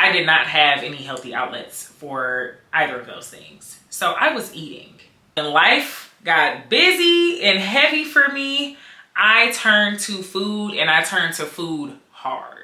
I did not have any healthy outlets for either of those things. So I was eating. And life got busy and heavy for me. I turned to food, and I turned to food hard.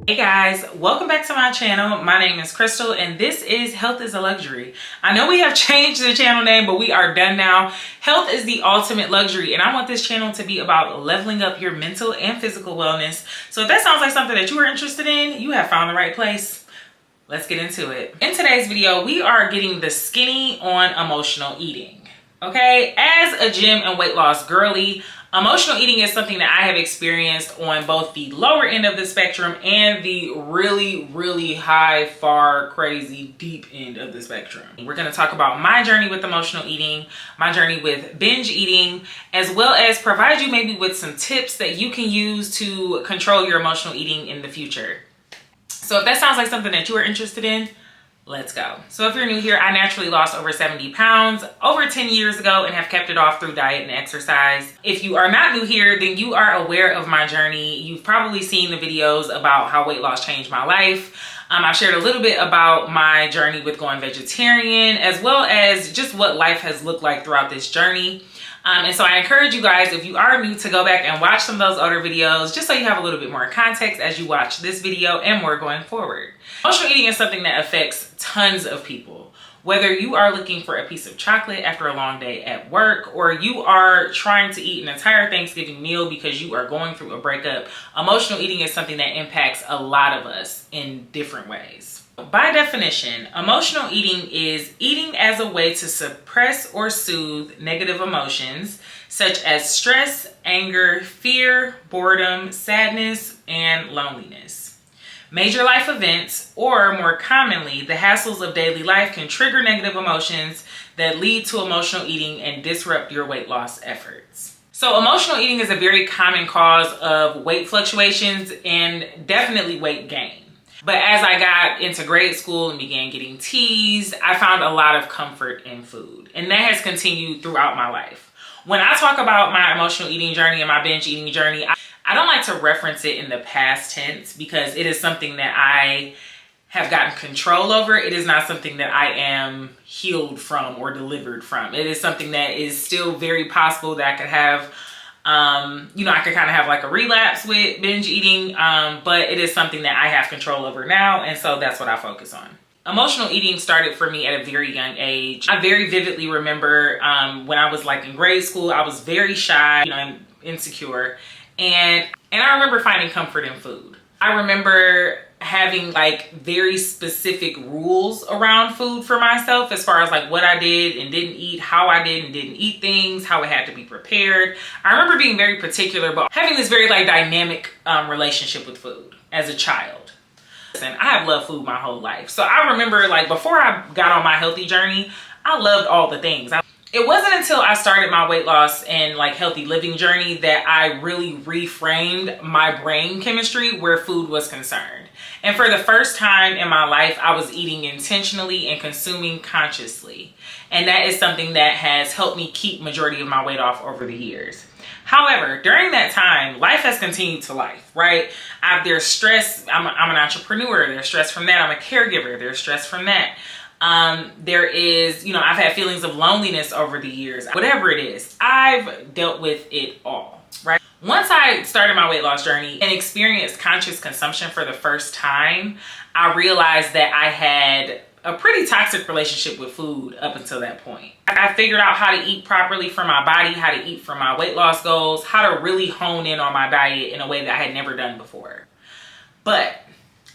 Hey guys, welcome back to my channel. My name is Crystal and this is Health is a Luxury. I know we have changed the channel name, but we are done now. Health is the ultimate luxury, and I want this channel to be about leveling up your mental and physical wellness. So if that sounds like something that you are interested in, you have found the right place. Let's get into it. In today's video, we are getting the skinny on emotional eating. Okay, as a gym and weight loss girly, emotional eating is something that I have experienced on both the lower end of the spectrum and the really high, far, crazy, deep end of the spectrum. We're going to talk about my journey with emotional eating, my journey with binge eating, as well as provide you maybe with some tips that you can use to control your emotional eating in the future. So if that sounds like something that you are interested in, let's go. So if you're new here, I naturally lost over 70 pounds over 10 years ago and have kept it off through diet and exercise. If you are not new here, then you are aware of my journey. You've probably seen the videos about how weight loss changed my life. I've shared a little bit about my journey with going vegetarian, as well as just what life has looked like throughout this journey. And so I encourage you guys, if you are new, to go back and watch some of those older videos, just so you have a little bit more context as you watch this video and more going forward. Emotional eating is something that affects tons of people. Whether you are looking for a piece of chocolate after a long day at work, or you are trying to eat an entire Thanksgiving meal because you are going through a breakup, emotional eating is something that impacts a lot of us in different ways. By definition, emotional eating is eating as a way to suppress or soothe negative emotions such as stress, anger, fear, boredom, sadness, and loneliness. Major life events, or more commonly, the hassles of daily life, can trigger negative emotions that lead to emotional eating and disrupt your weight loss efforts. So emotional eating is a very common cause of weight fluctuations and definitely weight gain. But as I got into grade school and began getting teased, I found a lot of comfort in food. And that has continued throughout my life. When I talk about my emotional eating journey and my binge eating journey, I don't like to reference it in the past tense because it is something that I have gotten control over. It is not something that I am healed from or delivered from. It is something that is still very possible that I could have I could kind of have like a relapse with binge eating, but it is something that I have control over now, and so that's what I focus on. Emotional eating started for me at a very young age. I very vividly remember when I was like in grade school, I was very shy, and insecure, and I remember finding comfort in food. I remember having like very specific rules around food for myself as far as like what I did and didn't eat, how I did and didn't eat things, how it had to be prepared. I remember being very particular, but having this very like dynamic relationship with food as a child. And I have loved food my whole life. So I remember like before I got on my healthy journey, I loved all the things. It wasn't until I started my weight loss and like healthy living journey that I really reframed my brain chemistry where food was concerned. And for the first time in my life, I was eating intentionally and consuming consciously. And that is something that has helped me keep majority of my weight off over the years. However, during that time, life has continued to life, right? There's stress. I'm an entrepreneur. There's stress from that. I'm a caregiver. There's stress from that. There is, I've had feelings of loneliness over the years. Whatever it is, I've dealt with it all, right? Once I started my weight loss journey and experienced conscious consumption for the first time, I realized that I had a pretty toxic relationship with food up until that point. I figured out how to eat properly for my body, how to eat for my weight loss goals, how to really hone in on my diet in a way that I had never done before. But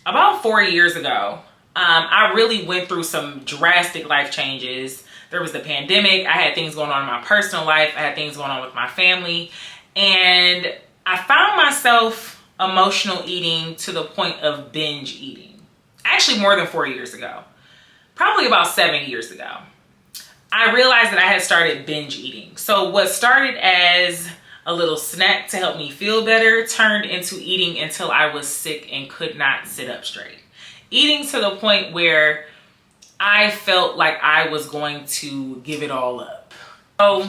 about 4 years ago, I really went through some drastic life changes. There was the pandemic. I had things going on in my personal life. I had things going on with my family. And I found myself emotional eating to the point of binge eating. Actually, more than 4 years ago. Probably about 7 years ago. I realized that I had started binge eating. So what started as a little snack to help me feel better turned into eating until I was sick and could not sit up straight. Eating to the point where I felt like I was going to give it all up. So,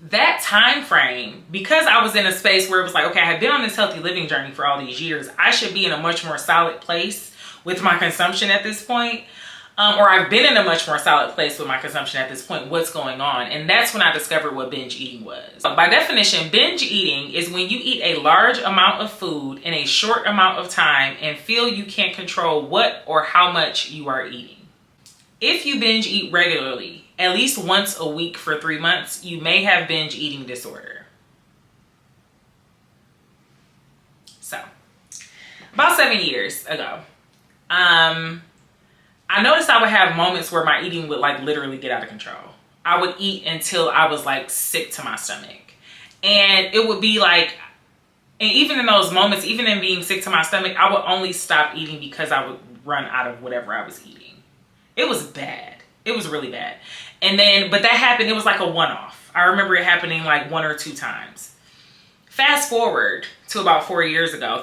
that time frame, because I was in a space where it was like, okay, I have been on this healthy living journey for all these years. I should be in a much more solid place with my consumption at this point. Or I've been in a much more solid place with my consumption at this point. What's going on? And that's when I discovered what binge eating was. By definition, binge eating is when you eat a large amount of food in a short amount of time and feel you can't control what or how much you are eating. If you binge eat regularly, at least once a week for 3 months, you may have binge eating disorder. So, about 7 years ago, I noticed I would have moments where my eating would like literally get out of control. I would eat until I was like sick to my stomach. And it would be like, and even in those moments, even in being sick to my stomach, I would only stop eating because I would run out of whatever I was eating. It was bad. It was really bad. And then, but that happened, it was like a one-off. I remember it happening like 1 or 2 times. Fast forward to about 3 years ago,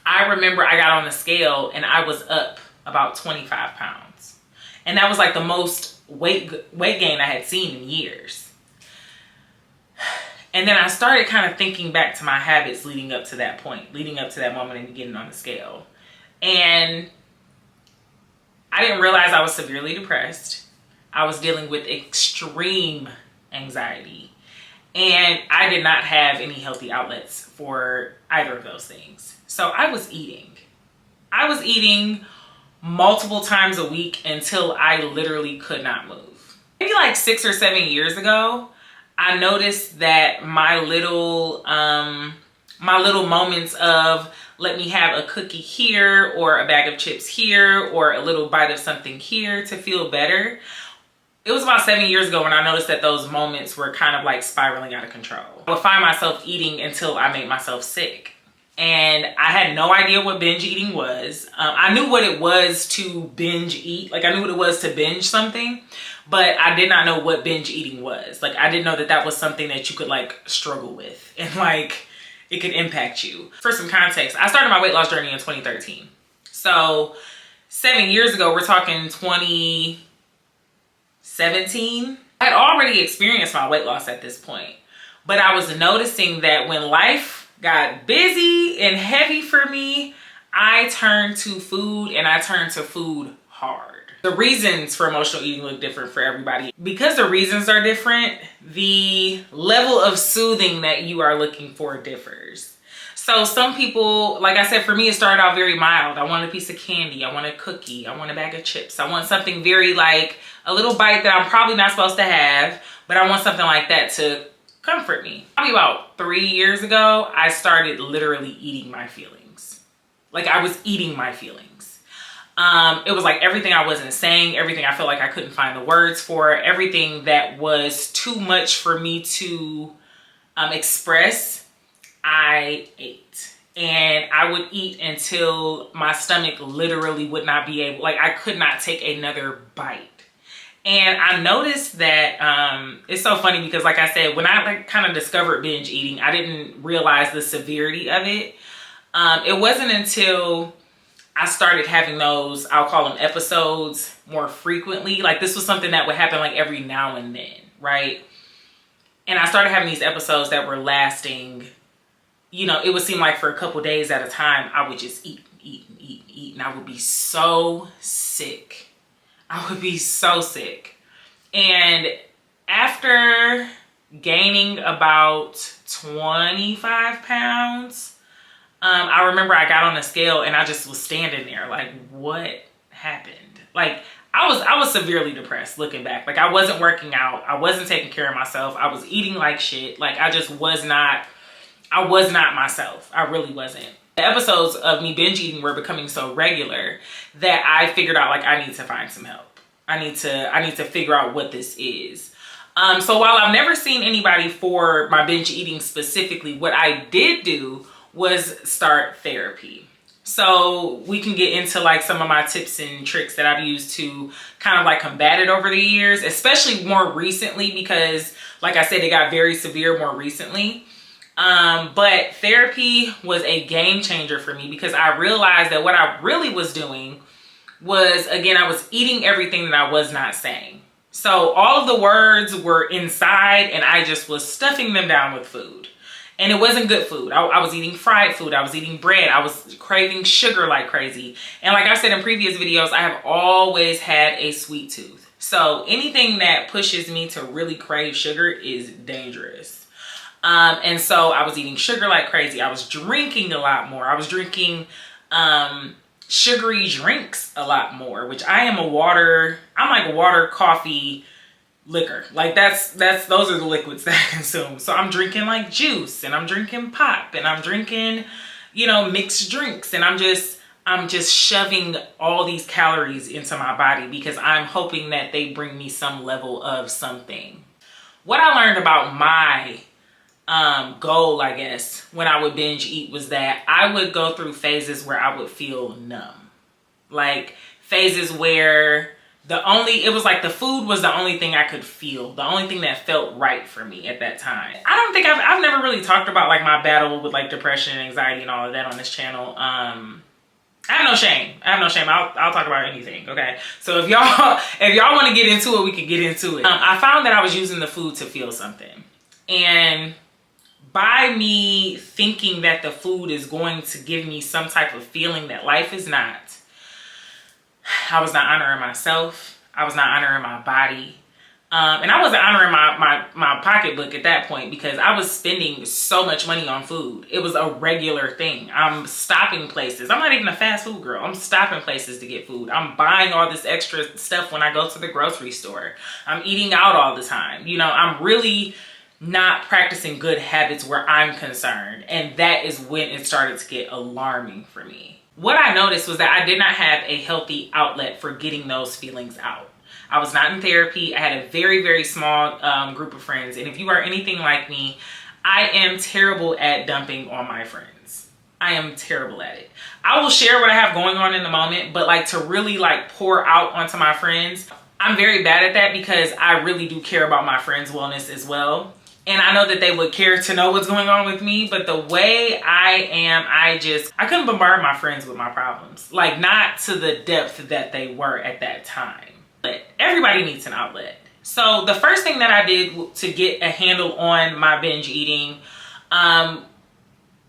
I remember I got on the scale and I was up about 25 pounds. And that was like the most weight gain I had seen in years. And then I started kind of thinking back to my habits leading up to that point, leading up to that moment and getting on the scale. And I didn't realize I was severely depressed. I was dealing with extreme anxiety. And I did not have any healthy outlets for either of those things. So I was eating. I was eating multiple times a week until I literally could not move. Maybe like 6 or 7 years ago, I noticed that my little moments of let me have a cookie here or a bag of chips here or a little bite of something here to feel better. It was about 7 years ago when I noticed that those moments were kind of like spiraling out of control. I would find myself eating until I made myself sick. And I had no idea what binge eating was. I knew what it was to binge eat. Like I knew what it was to binge something, but I did not know what binge eating was. Like I didn't know that that was something that you could like struggle with and like it could impact you. For some context, I started my weight loss journey in 2013. So 7 years ago, we're talking 2017. I had already experienced my weight loss at this point, but I was noticing that when life got busy and heavy for me, I turned to food and I turned to food hard. The reasons for emotional eating look different for everybody. Because the reasons are different, the level of soothing that you are looking for differs. So some people, like I said, for me, it started out very mild. I want a piece of candy. I want a cookie. I want a bag of chips. I want something very like a little bite that I'm probably not supposed to have, but I want something like that to comfort me. Probably about 3 years ago, I started literally eating my feelings. Like I was eating my feelings. It was like everything I wasn't saying, everything I felt like I couldn't find the words for, everything that was too much for me to express, I ate. And I would eat until my stomach literally would not be able, like I could not take another bite. And I noticed that it's so funny because like I said, when I like kind of discovered binge eating, I didn't realize the severity of it. It wasn't until I started having those, I'll call them episodes, more frequently. Like this was something that would happen like every now and then, right? And I started having these episodes that were lasting, you know, it would seem like for a couple days at a time, I would just eat, and I would be so sick. I would be so sick. And after gaining about 25 pounds, I remember I got on the scale and I just was standing there like, what happened? Like I was severely depressed looking back. Like I wasn't working out. I wasn't taking care of myself. I was eating like shit. Like I was not myself. I really wasn't. The episodes of me binge eating were becoming so regular that I figured out like I need to find some help. I need to figure out what this is. So while I've never seen anybody for my binge eating specifically, what I did do was start therapy. So we can get into like some of my tips and tricks that I've used to kind of like combat it over the years, especially more recently because like I said, it got very severe more recently. But therapy was a game changer for me because I realized that what I really was doing was, again, I was eating everything that I was not saying. So all of the words were inside and I just was stuffing them down with food. And it wasn't good food. I was eating fried food. I was eating bread. I was craving sugar like crazy. And like I said in previous videos, I have always had a sweet tooth. So anything that pushes me to really crave sugar is dangerous. And so I was eating sugar like crazy. I was drinking a lot more. I was drinking sugary drinks a lot more, which I'm like water, coffee, liquor. Like those are the liquids that I consume. So I'm drinking like juice, and I'm drinking pop, and I'm drinking, mixed drinks, and I'm just shoving all these calories into my body because I'm hoping that they bring me some level of something. What I learned about my goal, I guess, when I would binge eat was that I would go through phases where I would feel numb. Like phases where it was like the food was the only thing I could feel, the only thing that felt right for me at that time. I don't think I've never really talked about like my battle with like depression and anxiety and all of that on this channel. I have no shame. I'll talk about anything. Okay. So if y'all want to get into it, we can get into it. I found that I was using the food to feel something. And by me thinking that the food is going to give me some type of feeling that life is not, I was not honoring myself. I was not honoring my body. And I wasn't honoring my pocketbook at that point because I was spending so much money on food. It was a regular thing. I'm stopping places. I'm not even a fast food girl. I'm stopping places to get food. I'm buying all this extra stuff when I go to the grocery store. I'm eating out all the time. I'm really not practicing good habits where I'm concerned. And that is when it started to get alarming for me. What I noticed was that I did not have a healthy outlet for getting those feelings out. I was not in therapy. I had a very, very small group of friends. And if you are anything like me, I am terrible at dumping on my friends. I am terrible at it. I will share what I have going on in the moment, but like to really like pour out onto my friends, I'm very bad at that because I really do care about my friends' wellness as well. And I know that they would care to know what's going on with me, but the way I am, I couldn't bombard my friends with my problems. Like not to the depth that they were at that time. But everybody needs an outlet. So the first thing that I did to get a handle on my binge eating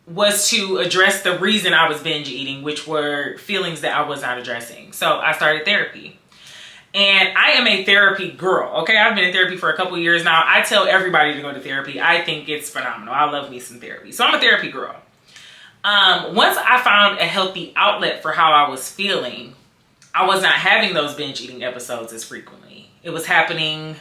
was to address the reason I was binge eating, which were feelings that I was not addressing. So I started therapy. And I am a therapy girl, okay? I've been in therapy for a couple years now. I tell everybody to go to therapy. I think it's phenomenal. I love me some therapy. So I'm a therapy girl. Once I found a healthy outlet for how I was feeling, I was not having those binge eating episodes as frequently. It was happening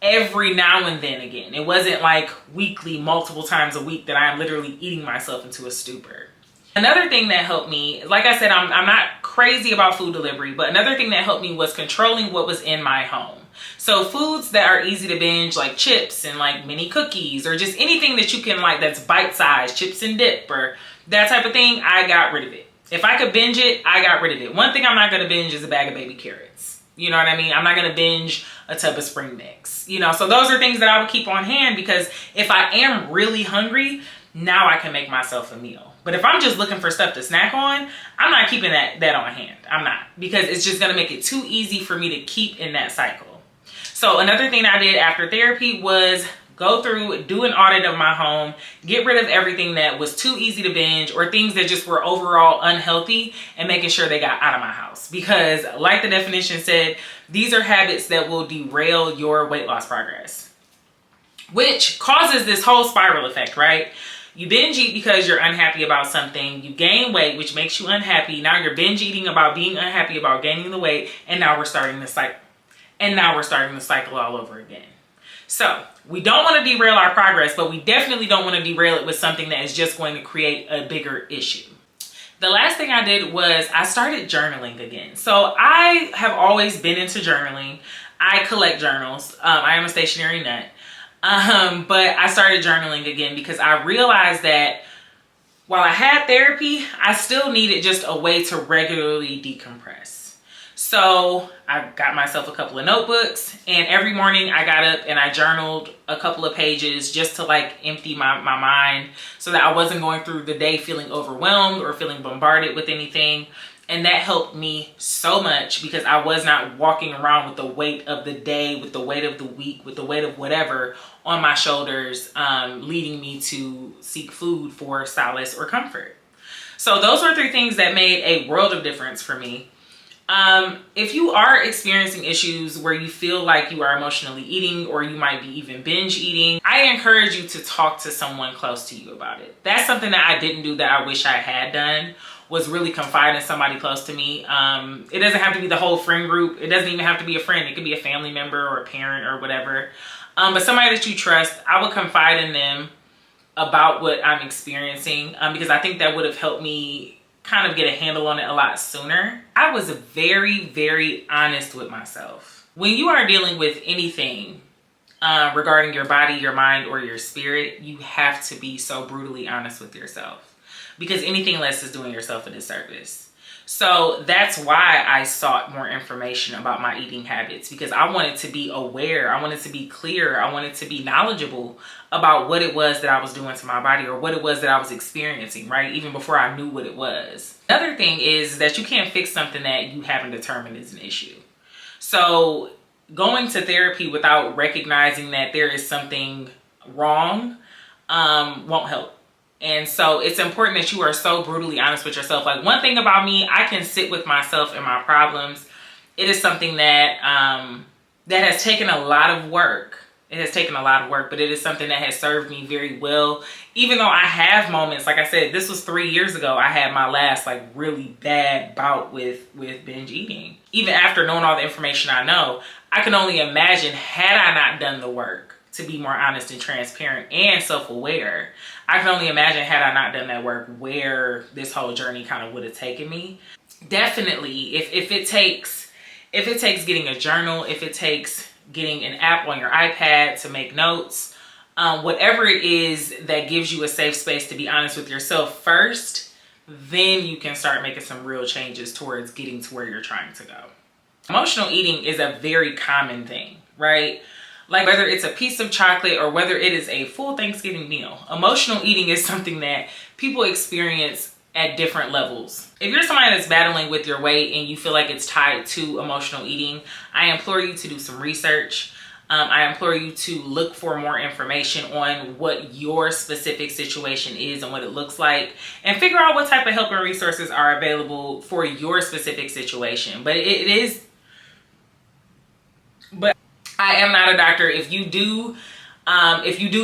every now and then again. It wasn't like weekly, multiple times a week that I am literally eating myself into a stupor. Another thing that helped me, like I said, I'm not crazy about food delivery, but another thing that helped me was controlling what was in my home. So foods that are easy to binge, like chips and like mini cookies, or just anything that you can like that's bite-sized, chips and dip or that type of thing, I got rid of it. If I could binge it, I got rid of it. One thing I'm not going to binge is a bag of baby carrots. You know what I mean? I'm not going to binge a tub of spring mix. So those are things that I would keep on hand because if I am really hungry, now I can make myself a meal. But if I'm just looking for stuff to snack on, I'm not keeping that on hand. I'm not, because it's just going to make it too easy for me to keep in that cycle. So another thing I did after therapy was go through, do an audit of my home, get rid of everything that was too easy to binge or things that just were overall unhealthy, and making sure they got out of my house. Because like the definition said, these are habits that will derail your weight loss progress, which causes this whole spiral effect, right? You binge eat because you're unhappy about something. You gain weight, which makes you unhappy. Now you're binge eating about being unhappy about gaining the weight. And now we're starting the cycle. All over again. So we don't want to derail our progress, but we definitely don't want to derail it with something that is just going to create a bigger issue. The last thing I did was I started journaling again. So I have always been into journaling. I collect journals. I am a stationary nut. But I started journaling again because I realized that while I had therapy, I still needed just a way to regularly decompress. So I got myself a couple of notebooks, and every morning I got up and I journaled a couple of pages just to like empty my mind so that I wasn't going through the day feeling overwhelmed or feeling bombarded with anything. And that helped me so much because I was not walking around with the weight of the day, with the weight of the week, with the weight of whatever on my shoulders, leading me to seek food for solace or comfort. So those were 3 things that made a world of difference for me. If you are experiencing issues where you feel like you are emotionally eating, or you might be even binge eating, I encourage you to talk to someone close to you about it. That's something that I didn't do that I wish I had done, was really confide in somebody close to me. It doesn't have to be the whole friend group. It doesn't even have to be a friend. It could be a family member or a parent or whatever. But somebody that you trust, I would confide in them about what I'm experiencing, because I think that would have helped me kind of get a handle on it a lot sooner. I was very, very honest with myself. When you are dealing with anything regarding your body, your mind, or your spirit, you have to be so brutally honest with yourself, because anything less is doing yourself a disservice. So that's why I sought more information about my eating habits, because I wanted to be aware, I wanted to be clear, I wanted to be knowledgeable about what it was that I was doing to my body, or what it was that I was experiencing, right? Even before I knew what it was. Another thing is that you can't fix something that you haven't determined is an issue. So going to therapy without recognizing that there is something wrong won't help. And so it's important that you are so brutally honest with yourself. Like, one thing about me, I can sit with myself and my problems. It is something that that has taken a lot of work. It has taken a lot of work, but it is something that has served me very well. Even though I have moments, like I said, this was 3 years ago, I had my last like really bad bout with binge eating. Even after knowing all the information I know, I can only imagine, had I not done the work to be more honest and transparent and self-aware, I can only imagine, had I not done that work, where this whole journey kind of would have taken me. Definitely, if it takes getting a journal, if it takes getting an app on your iPad to make notes, whatever it is that gives you a safe space to be honest with yourself first, then you can start making some real changes towards getting to where you're trying to go. Emotional eating is a very common thing, right? Like, whether it's a piece of chocolate or whether it is a full Thanksgiving meal, emotional eating is something that people experience at different levels. If you're somebody that's battling with your weight and you feel like it's tied to emotional eating, I implore you to do some research. I implore you to look for more information on what your specific situation is and what it looks like, and figure out what type of help and resources are available for your specific situation. But I am not a doctor. If you do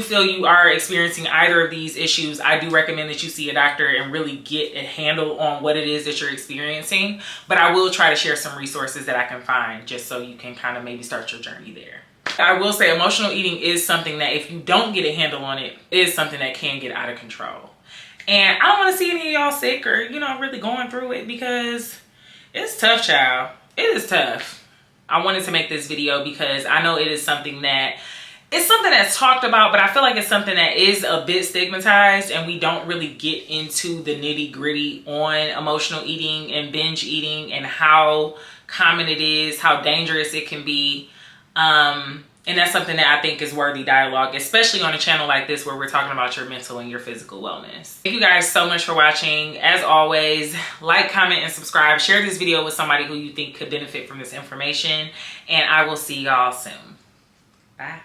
feel you are experiencing either of these issues, I do recommend that you see a doctor and really get a handle on what it is that you're experiencing. But I will try to share some resources that I can find, just so you can kind of maybe start your journey there. I will say emotional eating is something that, if you don't get a handle on it, is something that can get out of control. And I don't want to see any of y'all sick or, really going through it, because it's tough, child. It is tough. I wanted to make this video because I know it is something that, it's something that's talked about, but I feel like it's something that is a bit stigmatized, and we don't really get into the nitty gritty on emotional eating and binge eating and how common it is, how dangerous it can be. And that's something that I think is worthy dialogue, especially on a channel like this where we're talking about your mental and your physical wellness. Thank you guys so much for watching. As always, like, comment, and subscribe. Share this video with somebody who you think could benefit from this information, and I will see y'all soon. Bye.